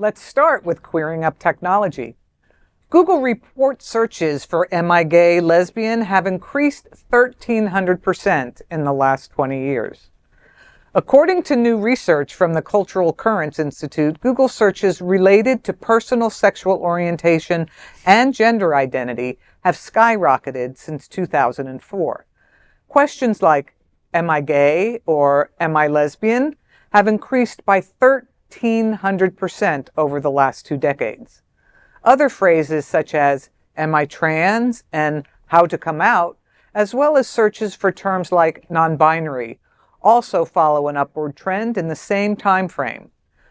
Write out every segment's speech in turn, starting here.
Let's start with queering up technology. Google report searches for "Am I gay, lesbian?" have increased 1,300% in the last 20 years. According to new research from the Cultural Currents Institute, Google searches related to personal sexual orientation and gender identity have skyrocketed since 2004. Questions like, "Am I gay?" or "Am I lesbian?" have increased by 1,300% over the last 2 decades. Other phrases such as, "Am I trans?" and "How to come out?" as well as searches for terms like nonbinary, also follow an upward trend in the same time frame.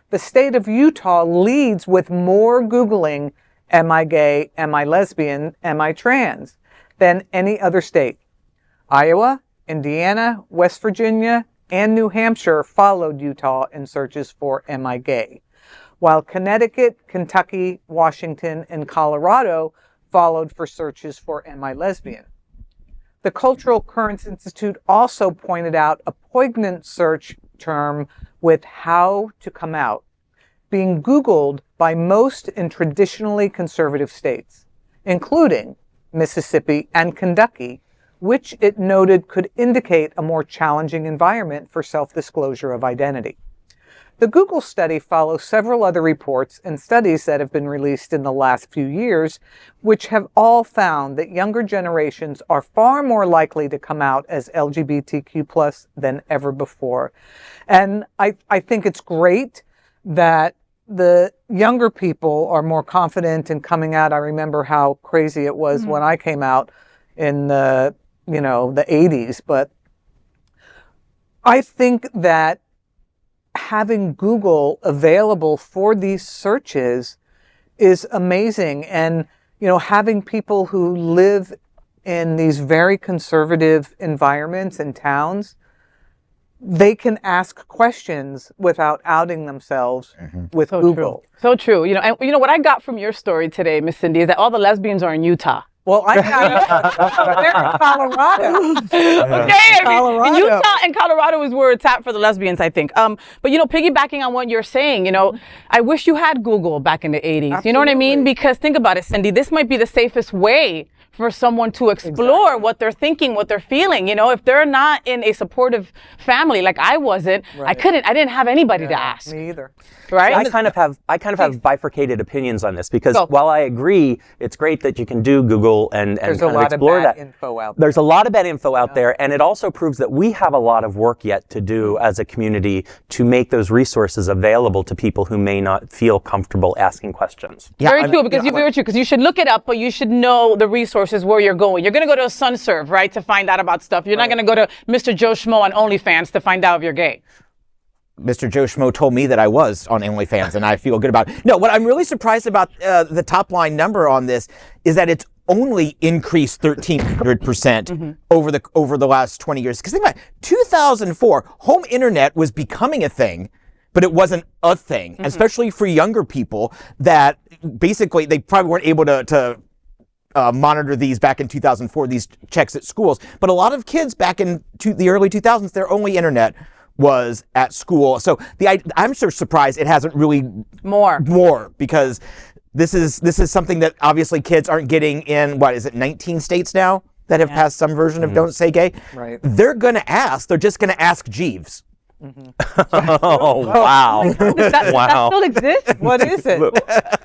The state of Utah leads with more Googling "Am I gay?" "Am I lesbian?" "Am I trans?" than any other state. Iowa, Indiana, West Virginia, and New Hampshire followed Utah in searches for "Am I gay?", while Connecticut, Kentucky, Washington, and Colorado followed for searches for "Am I lesbian?". The Cultural Currents Institute also pointed out a poignant search term with "How to come out" being Googled by most in traditionally conservative states, including Mississippi and Kentucky, which it noted could indicate a more challenging environment for self-disclosure of identity. The Google study follows several other reports and studies that have been released in the last few years, which have all found that younger generations are far more likely to come out as LGBTQ+ than ever before. And I think it's great that the younger people are more confident in coming out. I remember how crazy it was when I came out in the 80s, but I think that having Google available for these searches is amazing. And, having people who live in these very conservative environments and towns, they can ask questions without outing themselves with Google. True. So true. And what I got from your story today, Miss Cindy, is that all the lesbians are in Utah. Well, they're in Colorado. Okay, in Utah and Colorado is where it's at for the lesbians, I think. But piggybacking on what you're saying, I wish you had Google back in the 80s. Absolutely. You know what I mean? Because think about it, Cindy, this might be the safest way for someone to explore what they're thinking, what they're feeling. If they're not in a supportive family like I wasn't, I didn't have anybody to ask. Me either. Right? I kind of have bifurcated opinions on this because while I agree it's great that you can do Google and kind of explore that. There's a lot of bad info out there, and it also proves that we have a lot of work yet to do as a community to make those resources available to people who may not feel comfortable asking questions. Yeah, very true, because you should look it up, but you should know the resources where you're going. You're going to go to a SunServe, right, to find out about stuff. You're not going to go to Mr. Joe Schmo on OnlyFans to find out if you're gay. Mr. Joe Schmo told me that I was on OnlyFans, and I feel good about it. No, what I'm really surprised about the top line number on this is that it's only increased 1,300% over the last 20 years. Because think about it, 2004, home internet was becoming a thing, but it wasn't a thing, especially for younger people that basically they probably weren't able to monitor these back in 2004, these checks at schools. But a lot of kids back in the early 2000s, their only internet was at school. So I'm sort of surprised it hasn't really more because this is something that obviously kids aren't getting in, 19 states now that have passed some version of Don't Say Gay. Right. They're just gonna ask Jeeves. Oh, wow. That still exists? What is it?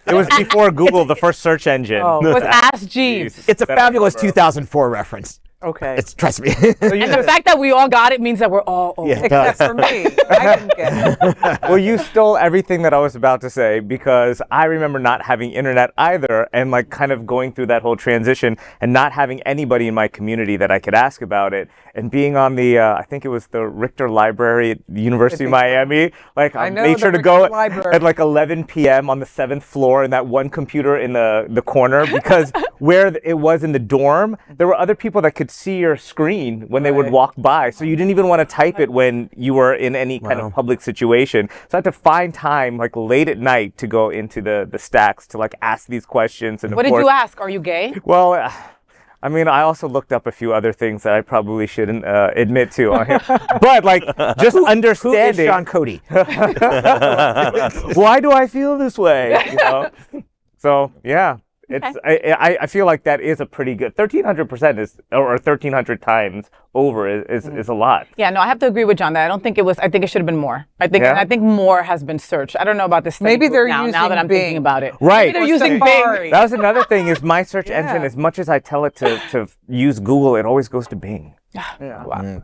It was before Google, the first search engine. It was Ask Jeeves. It's a fabulous 2004 reference. Okay. Trust me. And the fact that we all got it means that we're all old. Yeah, except for me. I didn't get it. Well, you stole everything that I was about to say because I remember not having internet either and kind of going through that whole transition and not having anybody in my community that I could ask about it. And being on the, I think it was the Richter Library at the University of Miami, I made sure to go at 11 p.m. on the 7th floor in that one computer in the corner because where it was in the dorm, there were other people that could see your screen when they would walk by. So you didn't even want to type it when you were in any kind of public situation. So I had to find time late at night to go into the stacks to ask these questions. And what did you ask? Are you gay? Well, I mean, I also looked up a few other things that I probably shouldn't admit to on here. But like, just understanding. Who is Sean Cody? Why do I feel this way? You know? So yeah. It's I feel like that is a pretty good 1,300% is or 1,300 times over is a lot. Yeah, no, I have to agree with John that I don't think it was. I think it should have been more. I think more has been searched. I don't know about this. Maybe they're now that I'm Bing. thinking about it. Right. Maybe they're using Bing. That was another thing. Is my search engine, as much as I tell it to use Google, it always goes to Bing. Yeah. Wow.